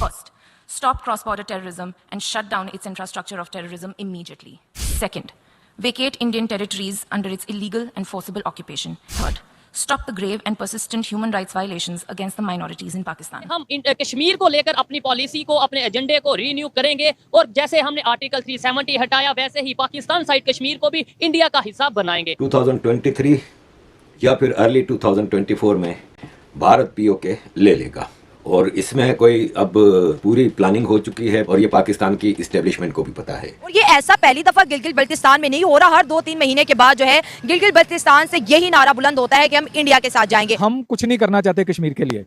First, stop cross-border terrorism and shut down its infrastructure of terrorism immediately. Second, vacate Indian territories under its illegal and forcible occupation. Third, stop the grave and persistent human rights violations against the minorities in Pakistan. हम कश्मीर को लेकर अपनी policy को, अपने एजेंडे को renew करेंगे और जैसे हमने आर्टिकल 370 हटाया वैसे ही पाकिस्तान साइड कश्मीर को भी इंडिया का हिस्सा बनाएंगे। 2023 या फिर अर्ली 2024 में भारत पीओके ले लेगा और इसमें कोई अब पूरी प्लानिंग हो चुकी है और ये पाकिस्तान की इस्टेब्लिशमेंट को भी पता है। और ये ऐसा पहली दफा गिलगित बल्तिस्तान में नहीं हो रहा, हर 2-3 महीने के बाद जो है गिलगित बल्तिस्तान से यही नारा बुलंद होता है कि हम इंडिया के साथ जाएंगे। हम कुछ नहीं करना चाहते कश्मीर के लिए,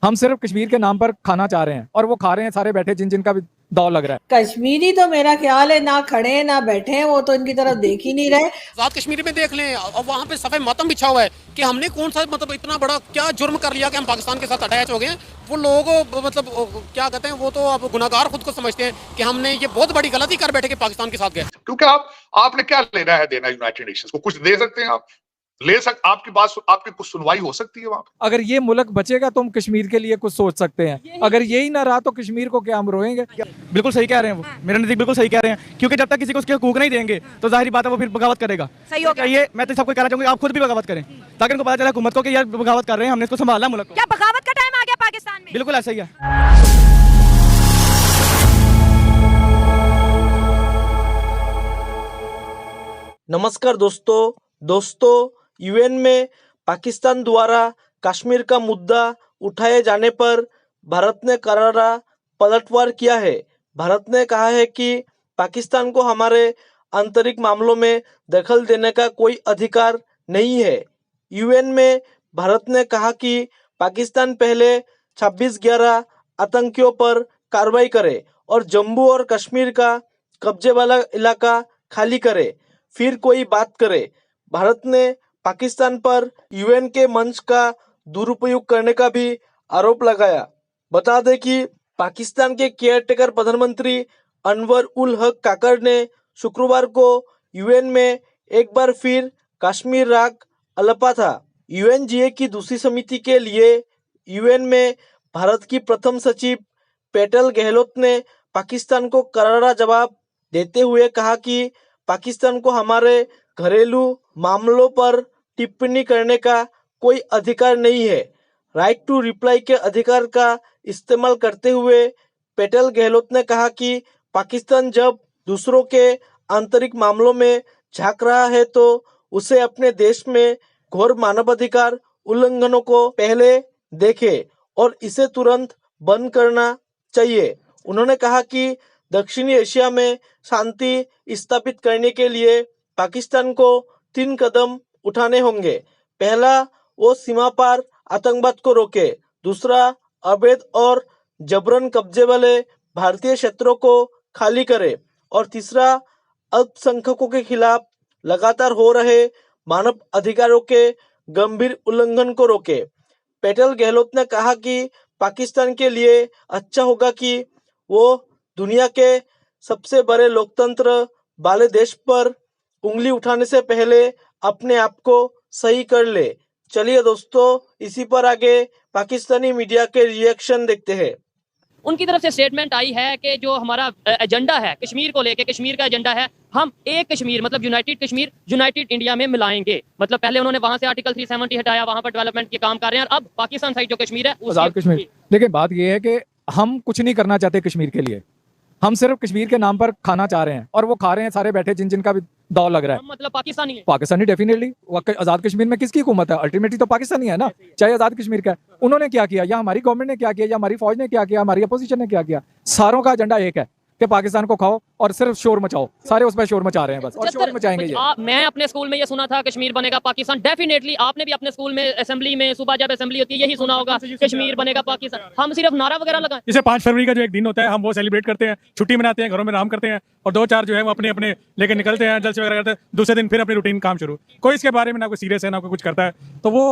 हम सिर्फ कश्मीर के नाम पर खाना चाह रहे हैं और वो खा रहे हैं सारे बैठे जिनका भी दाव लग रहा है। कश्मीरी तो मेरा ख्याल है ना खड़े हैं ना बैठे हैं, वो तो इनकी तरफ देख ही नहीं रहे। आजाद कश्मीर में देख लें और वहाँ पे सफेद मातम बिछा हुआ है कि हमने कौन सा मतलब इतना बड़ा क्या जुर्म कर लिया कि हम पाकिस्तान के साथ अटैच हो गए। वो लोग मतलब क्या कहते हैं, वो तो अब गुनाहगार खुद को समझते हैं कि हमने ये बहुत बड़ी गलती कर बैठे कि पाकिस्तान के साथ गए। क्योंकि आपने क्या लेना है देना यूनाइटेड नेशंस को, कुछ दे सकते हैं आप, आपकी बात आपकी कुछ सुनवाई हो सकती है वहां। अगर ये मुल्क बचेगा तो हम कश्मीर के लिए कुछ सोच सकते हैं, अगर यही ना रहा तो कश्मीर को क्या हम रोएंगे। बिल्कुल सही कह रहे हैं वो, मेरे नजदीक बिल्कुल सही कह रहे हैं, क्योंकि जब तक किसी को उसके हकूक नहीं देंगे तो जाहिर बात है वो फिर बगावत करेगा। सही हो गया। ये मैं तो सबको कहना चाहूंगा आप खुद भी बगावत करें ताकि उनको पता चले हुकूमत को कि यार बगावत कर रहे हैं, हमने इसको संभालना मुल्क को। क्या बगावत का टाइम आ गया पाकिस्तान में? बिल्कुल ऐसा ही है। नमस्कार दोस्तों, यूएन में पाकिस्तान द्वारा कश्मीर का मुद्दा उठाए जाने पर भारत ने करारा पलटवार किया है। भारत ने कहा है कि पाकिस्तान को हमारे आंतरिक मामलों में दखल देने का कोई अधिकार नहीं है। यूएन में भारत ने कहा कि पाकिस्तान पहले 26/11 आतंकियों पर कार्रवाई करे और जम्मू और कश्मीर का कब्जे वाला इलाका खाली करे, फिर कोई बात करे। भारत ने पाकिस्तान पर यूएन के मंच का दुरुपयोग करने का भी आरोप लगाया। बता दें कि पाकिस्तान के केयरटेकर प्रधानमंत्री अनवर उल हक काकर ने शुक्रवार को यूएन में एक बार फिर कश्मीर राग अलपा था। यूएनजीए की दूसरी समिति के लिए यूएन में भारत की प्रथम सचिव पेटल गहलोत ने पाकिस्तान को करारा जवाब देते हुए कहा कि पाकिस्तान को हमारे घरेलू मामलों पर टिप्पणी करने का कोई अधिकार नहीं है। राइट टू रिप्लाई के अधिकार का इस्तेमाल करते हुए पेटल गहलोत ने कहा कि पाकिस्तान जब दूसरों के आंतरिक मामलों में झांक रहा है तो उसे अपने देश में घोर मानवाधिकार उल्लंघनों को पहले देखे और इसे तुरंत बंद करना चाहिए। उन्होंने कहा कि दक्षिणी एशिया में शांति स्थापित करने के लिए पाकिस्तान को 3 कदम उठाने होंगे। पहला, वो सीमा पार आतंकवाद को रोके। दूसरा, अवैध और जबरन कब्जे वाले भारतीय क्षेत्रों को खाली करे और तीसरा, अल्पसंख्यकों के खिलाफ लगातार हो रहे मानव अधिकारों के गंभीर उल्लंघन को रोके। पेटल गहलोत ने कहा कि पाकिस्तान के लिए अच्छा होगा कि वो दुनिया के सबसे बड़े लोकतंत्र वाले देश पर उंगली उठाने से पहले अपने आप को सही कर ले। चलिए दोस्तों, इसी पर आगे पाकिस्तानी मीडिया के रिएक्शन देखते हैं। उनकी तरफ से स्टेटमेंट आई है कि जो हमारा एजेंडा है कश्मीर को लेके, कश्मीर का एजेंडा है हम एक कश्मीर मतलब यूनाइटेड कश्मीर यूनाइटेड इंडिया में मिलाएंगे। मतलब पहले उन्होंने वहां से आर्टिकल 370 हटाया, वहां पर डेवलपमेंट के काम कर रहे हैं और अब पाकिस्तान साइड जो कश्मीर है आजाद कश्मीर। लेकिन बात यह है कि हम कुछ नहीं करना चाहते कश्मीर के लिए, हम सिर्फ कश्मीर के नाम पर खाना चाह रहे हैं और वो खा रहे हैं सारे बैठे जिनका भी दाव लग रहा है। मतलब पाकिस्तानी है। पाकिस्तानी डेफिनेटली। आजाद कश्मीर में किसकी हुकूमत है? अल्टीमेटली तो पाकिस्तानी है ना, चाहे आजाद कश्मीर का। उन्होंने क्या किया, या हमारी गवर्नमेंट ने क्या किया, या हमारी फौज ने क्या किया, हमारी अपोजिशन ने क्या किया? सारों का एजेंडा एक है कि पाकिस्तान को खाओ और सिर्फ शोर मचाओ। सारे उस पर शोर मचा रहे हैं बस, और शोर मचाएंगे ये। मैं अपने स्कूल में ये सुना था कश्मीर बनेगा पाकिस्तान। डेफिनेटली आपने भी अपने स्कूल में असेंबली में सुबह जब असेंबली होती है यही सुना होगा, कश्मीर बनेगा पाकिस्तान। हम सिर्फ नारा वगैरह लगाएं। जैसे 5 फरवरी का जो एक दिन होता है हम वो सेलिब्रेट करते हैं, छुट्टी मनाते हैं, घरों में आराम करते हैं और 2-4 जो है वो अपने अपने लेके निकलते हैं, जलसे वगैरह करते हैं। दूसरे दिन फिर अपनी रूटीन काम शुरू। कोई इसके बारे में ना कोई सीरियस है ना कोई कुछ करता है, तो वो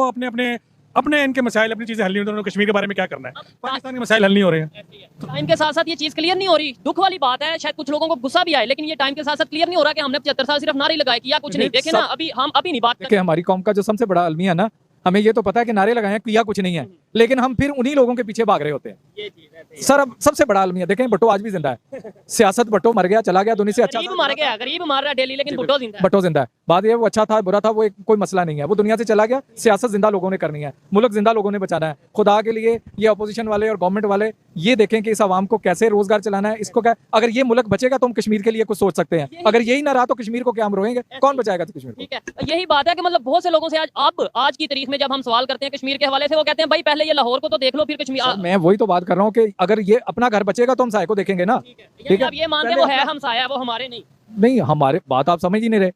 अपने इनके मसाइल अपनी चीजें हल नहीं होती। कश्मीर के बारे में क्या करना है? पाकिस्तान के मसाइल हल नहीं हो रहे हैं। टाइम के साथ साथ ये चीज क्लियर नहीं हो रही। दुख वाली बात है, शायद कुछ लोगों को गुस्सा भी आए, लेकिन ये टाइम के साथ साथ क्लियर नहीं हो रहा कि हमने 75 साल सिर्फ नारे लगाए किया कुछ नहीं। देखे ना, अभी नहीं बात देखिए हमारी कौम का जो सबसे बड़ा अलमिया ना, हमें ये तो पता है कि नारे लगाए किया कुछ नहीं है, लेकिन हम फिर उन्हीं लोगों के पीछे भाग रहे होते हैं। ये चीज है। सर अब सबसे बड़ा अलमिया देखें, भुट्टो आज भी जिंदा है। सियासत भुट्टो मर गया, चला गया, दुनिया से अच्छा गरीब मर गया, गरीब मार रहा है डेली, लेकिन भुट्टो जिंदा है। भुट्टो जिंदा है। बात ये वो अच्छा था बुरा था वो एक कोई मसला नहीं है, वो दुनिया से चला गया। सियासत जिंदा लोगों ने करनी है, मुल्क जिंदा लोगों ने बचाना है। खुदा के लिए ये अपोजिशन वाले और गवर्नमेंट वाले ये देखें कि इस आवाम को कैसे रोजगार चलाना है। इसको क्या, अगर ये मुल्क बचेगा तो हम कश्मीर के लिए कुछ सोच सकते हैं, अगर यही ना रहा तो कश्मीर को क्या हम रोएंगे? कौन बचाएगा तो कश्मीर को? ठीक है, यही बात है कि मतलब बहुत से लोगों से आज की तारीख में जब हम सवाल करते हैं कश्मीर के हवाले से, वो कहते हैं भाई पहले ये लाहौर को तो देख लो फिर कश्मीर। मैं वही तो बात कर रहा हूँ कि अगर ये अपना घर बचेगा तो हम साय को देखेंगे ना। ठीक है, अब ये मानते हैं वो है हमसाया, वो हमारे नहीं, हमारे बात आप समझ ही नहीं रहे।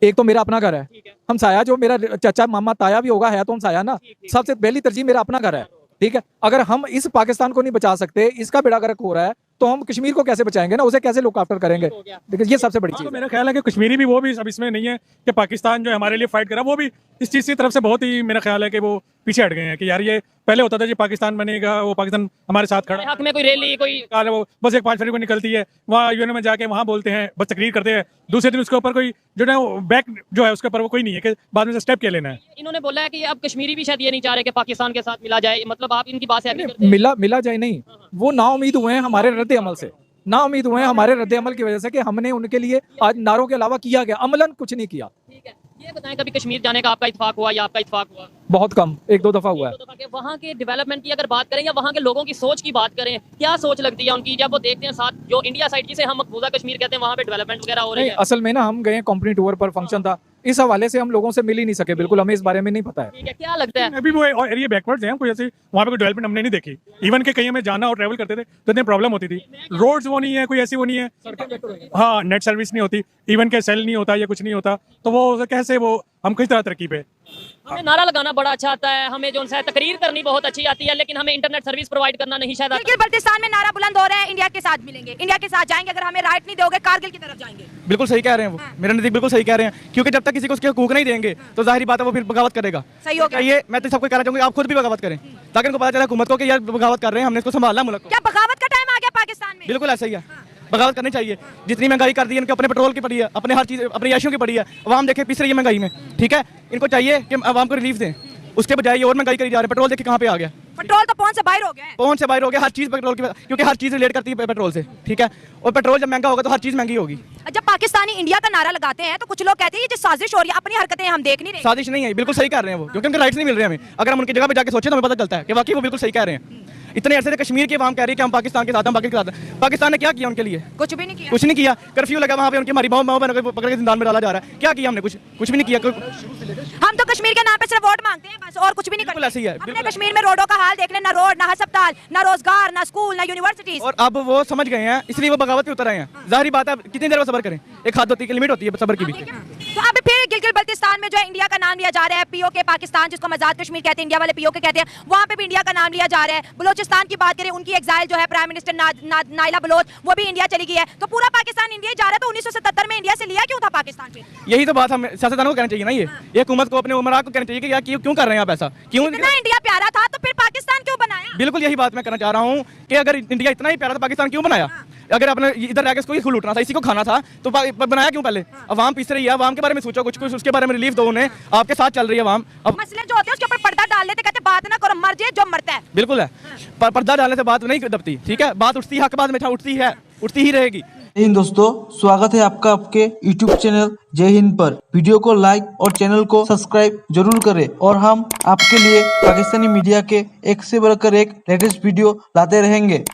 एक तो मेरा अपना घर है, हम साया जो मेरा चाचा मामा ताया भी होगा है तो हम साया ना। सबसे पहली तरजीह मेरा अपना घर है, ठीक है। अगर हम इस पाकिस्तान को नहीं बचा सकते, इसका बेड़ा गर्क हो रहा है, तो हम कश्मीर को कैसे बचाएंगे ना, उसे कैसे लुक आफ्टर करेंगे? देखिए ये सबसे बड़ी चीज है। मेरा ख्याल है कि कश्मीरी भी वो भी सब इसमें नहीं है कि पाकिस्तान जो हमारे लिए फाइट करा, वो भी इस चीज़ की तरफ से बहुत ही मेरा ख्याल है कि वो पीछे हट गए हैं कि यार ये पहले होता था जी पाकिस्तान बनेगा, वो पाकिस्तान हमारे साथ खड़ा, हक में कोई रैली कोई वो बस एक 5 फरवरी को निकलती है, वहाँ यूएन में जाके वहाँ बोलते हैं, बस तकरीर करते हैं, दूसरे दिन उसके ऊपर कोई जो है बैक जो है उसके ऊपर वो कोई नहीं है कि बाद में स्टेप क्या लेना है। इन्होंने बोला है कि अब कश्मीरी भी शायद ये नहीं चाह रहे कि पाकिस्तान के साथ मिला जाए, मतलब आप इनकी बात से एग्री करते हैं? मिला जाए नहीं, वो नाउम्मीद हुए हैं हमारे रद्द अमल से, नाउम्मीद हुए हैं हमारे रद्द अमल की वजह से कि हमने उनके लिए आज नारों के अलावा किया गया, अमलन कुछ नहीं किया। ठीक है, ये बताएं कभी कश्मीर जाने का आपका इत्तेफाक हुआ या आपका इत्तेफाक हुआ? बहुत कम, 1-2 दफा हुआ है। वहाँ के डेवलपमेंट की अगर बात करें या वहाँ के लोगों की सोच की बात करें, क्या सोच लगती है उनकी जब वो देखते हैं साथ जो इंडिया साइड जिसे हम मकबूजा कश्मीर कहते हैं वहाँ पे डेवलपमेंट वगैरह हो रही है? असल में ना हम गए कंपनी टूर पर, फंक्शन था, इस हवाले से हम लोगों से मिल ही नहीं सके, बिल्कुल हमें इस बारे में नहीं पता है। ठीक है, क्या लगता है? अभी वो एरिया बैकवर्ड्स हैं, कोई ऐसी वहाँ पे कोई डेवलपमेंट हमने नहीं देखी। इवन के कहीं हमें जाना और ट्रैवल करते थे तो इतनी प्रॉब्लम होती थी, रोड्स वो नहीं है, कोई ऐसी वो नहीं है, हाँ नेट सर्विस नहीं होती, इवन के सेल नहीं होता या कुछ नहीं होता, तो वो कैसे वो हम किस तरह तरक्की पे? हमें नारा लगाना बड़ा अच्छा आता है, हमें जो है तकरीर करनी बहुत अच्छी आती है, लेकिन हमें इंटरनेट सर्विस प्रोवाइड करना नहीं शायद आता। गिलगित बल्तिस्तान में नारा बुलंद हो रहे हैं, इंडिया के साथ मिलेंगे, इंडिया के साथ जाएंगे, अगर हमें राइट नहीं दोगे कारगिल की तरफ जाएंगे। बिल्कुल सही कह रहे हैं वो, मेरे नजदीक बिल्कुल सही कह रहे हैं, क्योंकि जब तक किसी को उसके हकूक नहीं देंगे तो जाहिर बात है वो फिर बगावत करेगा। सही हो गया। ये मैं तो सबको कहना चाहूंगा आप खुद भी बगावत करें, ताकि उनको पता चले हुकूमत को कि यार बगावत कर रहे हैं, हमने इसको संभालना मुल्क को। क्या बगावत का टाइम आ गया पाकिस्तान में? बिल्कुल ऐसा ही है, बगावत करनी चाहिए। जितनी महंगाई कर दी है, इनके अपने पेट्रोल की पड़ी है, अपने हर चीज अपनी याशियों की पड़ी है, अवाम देखे पिस रही है महंगाई में। ठीक है, इनको चाहिए कि अवाम को रिलीफ दें, उसके बजाय ये और महंगाई करी जा रही है। पेट्रोल देखिए कहाँ पे आ गया, पेट्रोल तो पहुंच से बाहर हो गया है। पहुंच से बाहर हो गया, हर चीज पेट्रोल की, क्योंकि हर चीज रिलेट करती है पेट्रोल से। ठीक है, और पेट्रोल जब महंगा होगा तो हर चीज महंगी होगी। जब पाकिस्तानी इंडिया का नारा लगाते हैं तो कुछ लोग कहते हैं ये जो साजिश हो रही है, अपनी हरकतें हम देख नहीं रहे। साजिश नहीं है, बिल्कुल सही कर रहे हैं वो, क्योंकि उनके राइट्स नहीं मिल रहे हमें। अगर हम उनकी जगह पे जाके सोचे तो हमें पता चलता है कि वाकई वो बिल्कुल सही कह रहे हैं। इतने अरसे से कश्मीर की आवाम कह रही है कि हम पाकिस्तान के साथ हैं, पाकिस्तान के साथ हैं। पाकिस्तान ने क्या किया उनके लिए? कुछ भी नहीं किया। कुछ नहीं किया, कर्फ्यू लगा वहाँ पे, उनकी हमारी माँ बहनों को पकड़ के जिंदान में डाला जा रहा है। क्या किया हमने? कुछ भी नहीं किया। हम तो कश्मीर के नाम पे सिर्फ वोट मांगते हैं बस, और कुछ भी नहीं करते। ऐसे ही है। अपने कश्मीर में रोडों का हाल देख ले, ना रोड, ना अस्पताल, ना रोजगार, ना स्कूल, ना यूनिवर्सिटीज। और अब वो समझ गए हैं, इसलिए वो बगावत पे उतर आए हैं। जाहिर बात है, कितनी देर वो सबर करें? एक हाथ होती है, लिमिट होती है सबर की भी। तो अब फिर गिलगित बल्तिस्तान में जो है इंडिया का नाम लिया जा रहा है, पीओके पाकिस्तान जिसको आजाद कश्मीर कहते हैं, इंडिया वाले पीओके कहते हैं, वहाँ पे भी इंडिया का नाम लिया जा रहा है। बलोचिस्तान की बात करें, उनकी एग्जाइल जो है प्राइम मिनिस्टर नाइला बलोच, वो भी इंडिया चली गई है। तो पूरा पाकिस्तान इंडिया जा रहा है, तो 1977 में इंडिया से लिया क्यों था पाकिस्तान पे? यही तो बात हम सियासतदानों को कहना चाहिए ना, ये हुकूमत को, अपने उमरा को कहना चाहिए कि यार क्यों कर रहे हैं आप ऐसा? क्यों इतना इंडिया प्यारा था तो फिर पाकिस्तान क्यों बनाया? बिल्कुल यही बात मैं कहना चाह रहा हूँ कि अगर इंडिया इतना ही प्यारा था, पाकिस्तान क्यों बनाया? अगर आपने इधर रह के इसको ही खुल उठना था, इसी को खाना था, तो बनाया क्यों पहले? अवाम पिस रही है, अवाम के बारे में सोचो, कुछ उसके बारे में रिलीफ दो उन्हें, आपके साथ चल रही है अवाम। अब मसले जो होते हैं उसके ऊपर पर्दा डाल लेते, कहते बात ना करो, मर जाए जो मरता है। बिल्कुल है, पर्दा डालने से बात नहीं दबती। ठीक है, बात उठती है, हक बाद में उठती ही रहेगी। जय हिंद दोस्तों, स्वागत है आपका आपके YouTube चैनल जय हिंद पर। वीडियो को लाइक और चैनल को सब्सक्राइब जरूर करें, और हम आपके लिए पाकिस्तानी मीडिया के एक से बढ़कर एक लेटेस्ट वीडियो लाते रहेंगे।